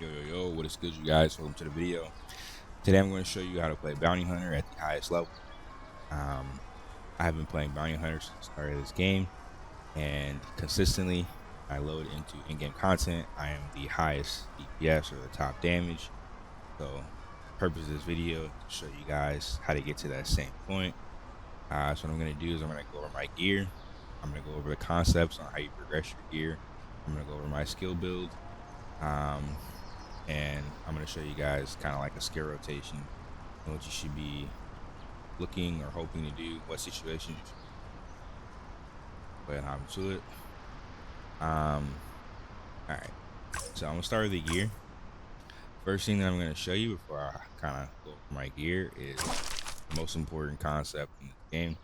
Yo, what is good, you guys? Welcome to the video. Today I'm going to show you how to play Bounty Hunter at the highest level. Um, I have been playing Bounty Hunter since the start of this game, and consistently I load into in-game content. I am the highest DPS or the top damage. So, the purpose of this video is to show you guys how to get to that same point. So what I'm going to do is I'm going to go over my gear. I'm going to go over the concepts on how you progress your gear. I'm going to go over my skill build. And I'm going to show you guys kind of like a skill rotation and what you should be looking or hoping to do, what situation you should go ahead and hop into it. All right, so I'm going to start with the gear. First thing that I'm going to show you before I kind of go over my gear is the most important concept in the game,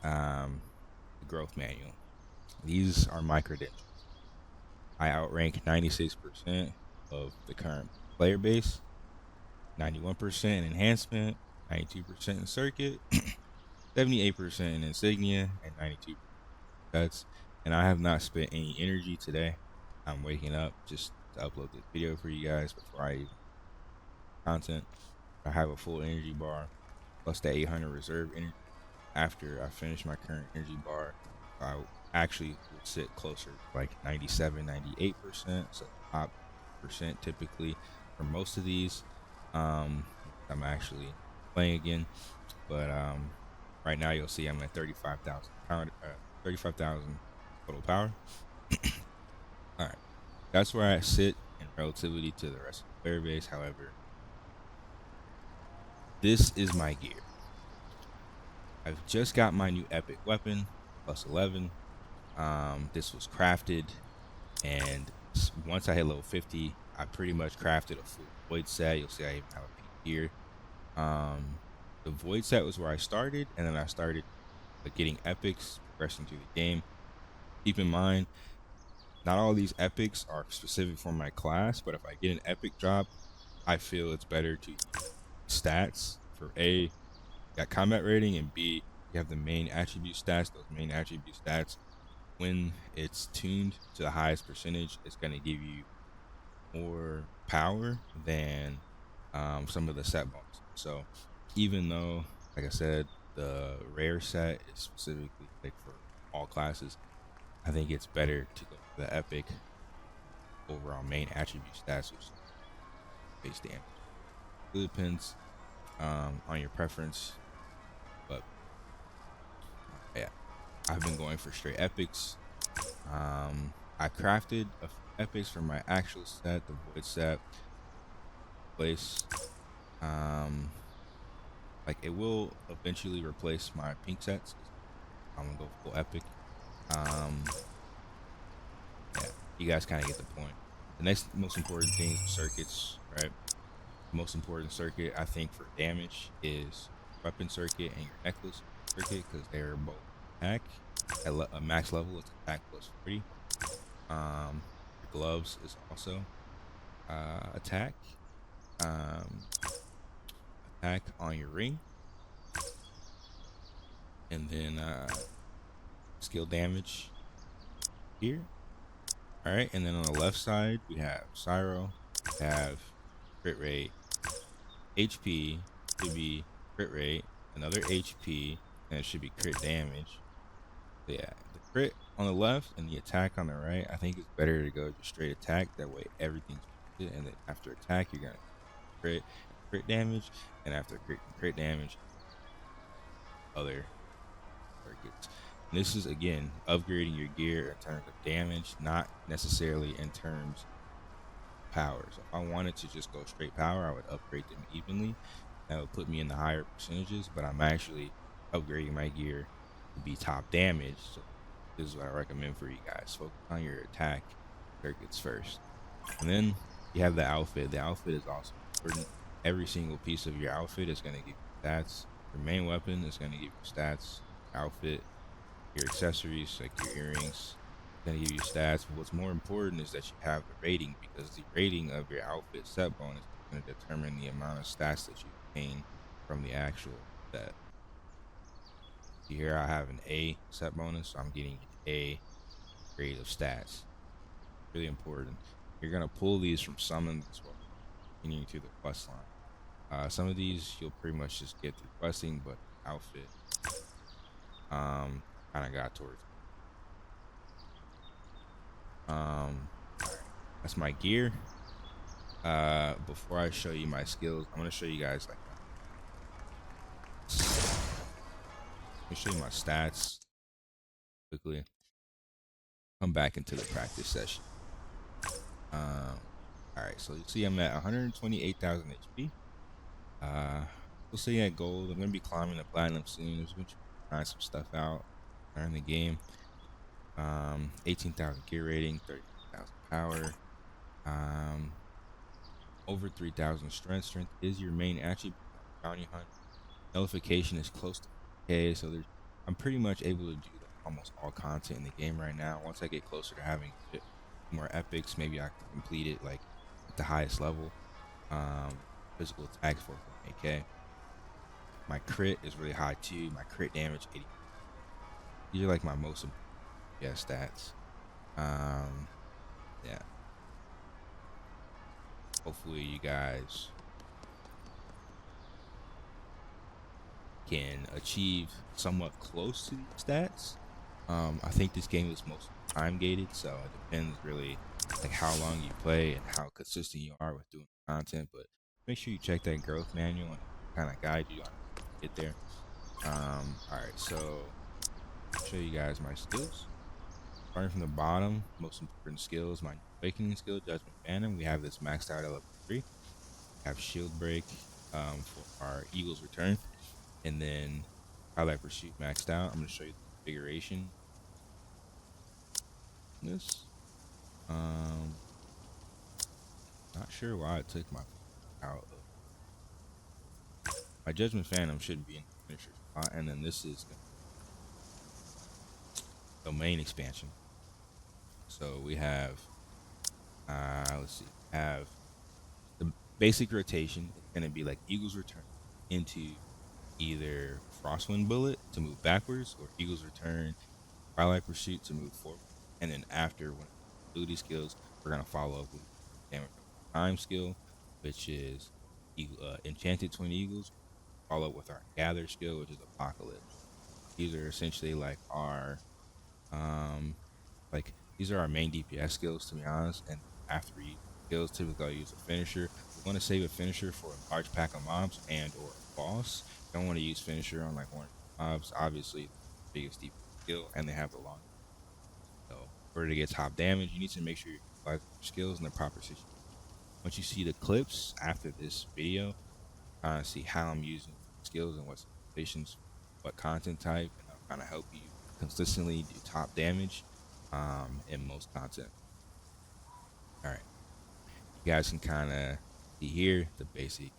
the growth manual. These are my credentials. I outrank 96% of the current player base, 91% in enhancement, 92% in circuit, 78% in insignia, and 92% cuts. And I have not spent any energy today. I'm waking up just to upload this video for you guys before I even content. I have a full energy bar plus the 800 reserve energy. After I finish my current energy bar, I actually will sit closer to like 97, 98%. So top percent typically for most of these. I'm actually playing again, but right now you'll see I'm at 35,000 power, 35,000 total power. All right, that's where I sit in relativity to the rest of the player base. However, this is my gear. I've just got my new epic weapon plus 11. This was crafted, and once I hit level 50, I pretty much crafted a full void set. You'll see I even have a peek here. The void set was where I started, and then I started getting epics, progressing through the game. Keep in mind, not all these epics are specific for my class, but if I get an epic drop, I feel it's better to use stats for A, you got combat rating, and B, you have the main attribute stats. Those main attribute stats, when it's tuned to the highest percentage, it's going to give you more power than some of the set bonuses. So even though, like I said, the rare set is specifically like for all classes, I think it's better to go for the epic overall main attribute stats, which is base damage. It depends on your preference, but yeah, I've been going for straight epics. I crafted epics for my actual set, the void set place. Like it will eventually replace my pink sets. I'm gonna go full epic. Yeah, you guys kind of get the point. The next most important thing is circuits, right? The most important circuit I think for damage is weapon circuit and your necklace circuit, because they're both attack at a max level. It's attack plus 40. Your gloves is also attack. Attack on your ring, and then skill damage here. All right, and then on the left side we have Cyro, we have crit rate, HP should be crit rate, another HP, and it should be crit damage. So yeah, the crit on the left and the attack on the right. I think it's better to go just straight attack. That way everything's good, and then after attack you're gonna crit damage, and after crit damage, other circuits. And this is again upgrading your gear in terms of damage, not necessarily in terms of power. So if I wanted to just go straight power, I would upgrade them evenly. That would put me in the higher percentages, but I'm actually upgrading my gear to be top damage. So this is what I recommend for you guys. Focus on your attack circuits first. And then you have the outfit. The outfit is also important. Every single piece of your outfit is going to give you stats. Your main weapon is going to give you stats. Outfit, your accessories like your earrings, going to give you stats. But what's more important is that you have the rating, because the rating of your outfit set bonus is going to determine the amount of stats that you gain from the actual set. Here I have an A set bonus, so I'm getting an A grade of stats. Really important. You're gonna pull these from summons as well, continuing through the quest line. Some of these you'll pretty much just get through questing, but outfit kind of got towards all right. That's my gear. Before I show you my skills, I'm gonna show you guys like let me show you my stats quickly. Come back into the practice session. All right, so you see I'm at 128,000 HP. We'll see at gold. I'm gonna be climbing the platinum soon. There's gonna try some stuff out during the game. 18,000 gear rating, 30,000 power. Over 3,000 strength. Strength is your main attribute on bounty hunt. Nullification is close to K, so I'm pretty much able to do like almost all content in the game right now. Once I get closer to having more epics, maybe I can complete it like at the highest level. Physical attack 4.8k. My crit is really high too. My crit damage 80. These are like my most important stats. Yeah. Hopefully you guys can achieve somewhat close to these stats. I think this game is mostly time gated, so it depends really like how long you play and how consistent you are with doing content. But make sure you check that growth manual and kind of guide you on how to get there. All right, so I'll show you guys my skills. Starting from the bottom, most important skills, my awakening skill, Judgment Phantom. We have this maxed out at level 3. We have Shield Break for our Eagle's Return. And then Highlight Pursuit maxed out. I'm going to show you the configuration. This. Not sure why it took my out of my Judgment Phantom should be in the finisher spot, and then this is domain expansion. So we have let's see, have the basic rotation. It's gonna be like Eagle's Return into either Frostwind Bullet to move backwards, or Eagle's Return Twilight Pursuit to move forward. And then after when ability skills, we're gonna follow up with damage time skill, which is Enchanted Twin Eagles. Follow up with our Gather skill, which is Apocalypse. These are essentially like our these are our main DPS skills, to be honest. And after we skills, typically I'll use a finisher. We want to save a finisher for a large pack of mobs and or a boss. You don't want to use finisher on like one mobs. Obviously, the biggest DPS skill, and they have the long. So in order to get top damage, you need to make sure you apply your skills in the proper situation. Once you see the clips after this video, see how I'm using skills and what situations, what content type, and I'll kind of help you consistently do top damage in most content. All right, you guys can kind of see here the basic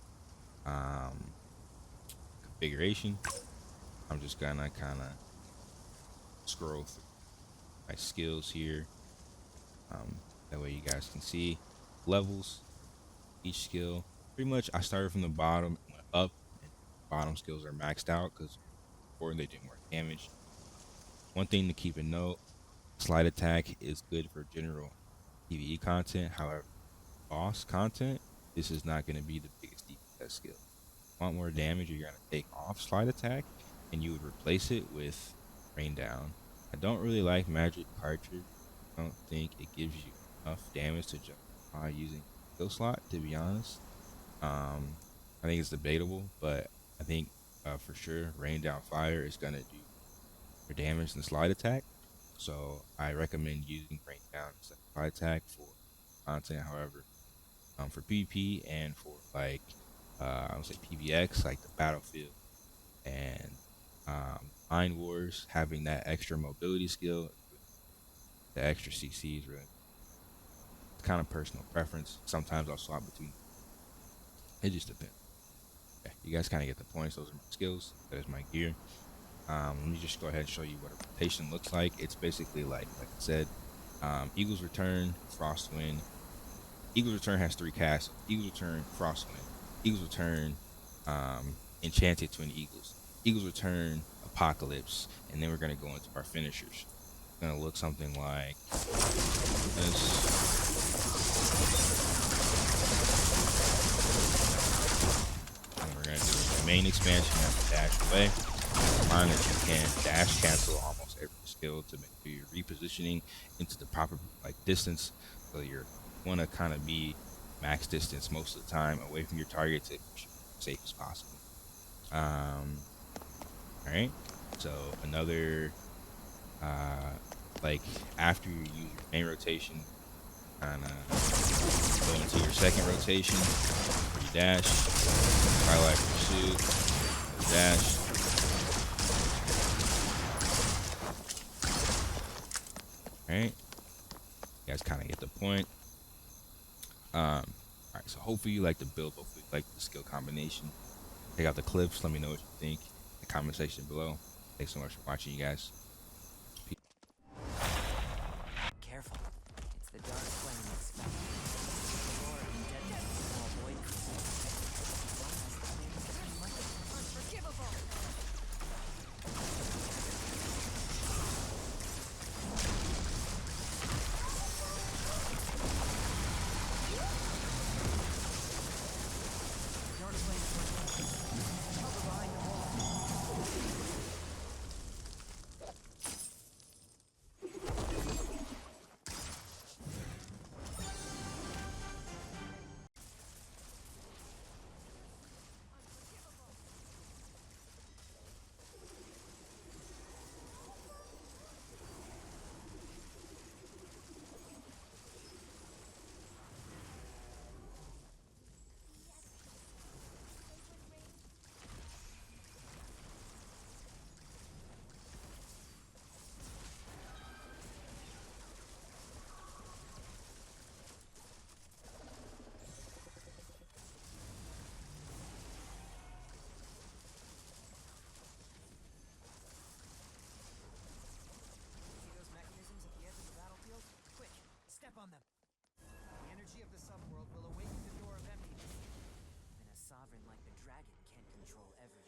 configuration. I'm just gonna kind of scroll through my skills here. That way you guys can see levels, each skill. Pretty much I started from the bottom, went up, and bottom skills are maxed out because they do more damage. One thing to keep in note, slide attack is good for general PvE content. However, boss content, this is not going to be the biggest DPS skill. If you want more damage, you're going to take off slide attack and you would replace it with rain down. I don't really like magic cartridge. I don't think it gives you enough damage to justify using skill slot, to be honest. I think it's debatable, but I think for sure rain down fire is going to do more damage than slide attack. So I recommend using rain down instead of slide attack for content. However, for PvP and for like I would say PvX, like the battlefield and Mind Wars, having that extra mobility skill, the extra CC is really, it's kind of personal preference. Sometimes I'll swap between. It just depends. Okay, you guys kind of get the points. Those are my skills. That is my gear. Let me just go ahead and show you what a rotation looks like. It's basically like I said, Eagle's Return, Frostwind. Eagle's Return has 3 casts. Eagle's Return, Frostwind. Eagle's Return, Enchanted Twin Eagles. Eagle's Return, Apocalypse. And then we're going to go into our finishers. It's going to look something like this. main expansion, you have to dash away. Mind that you can dash cancel almost every skill to make sure you're repositioning into the proper like distance. So you want to kind of be max distance most of the time away from your target to be safe as possible. All right. So another like after you use your main rotation, kind of go into your second rotation where you dash, twilight pursuit, dash. All right, you guys kind of get the point. All right, so hopefully you like the build. Hopefully you like the skill combination. Check out the clips. Let me know what you think in the comment section below. Thanks so much for watching, you guys. Careful. It's the dark flame that's found. The Lord and deadly small boy crystal. One has the flame much unforgivable. Dark flame cover behind the wall. Step on them. The energy of the subworld will awaken the door of emptiness. Even a sovereign like the dragon can't control everything.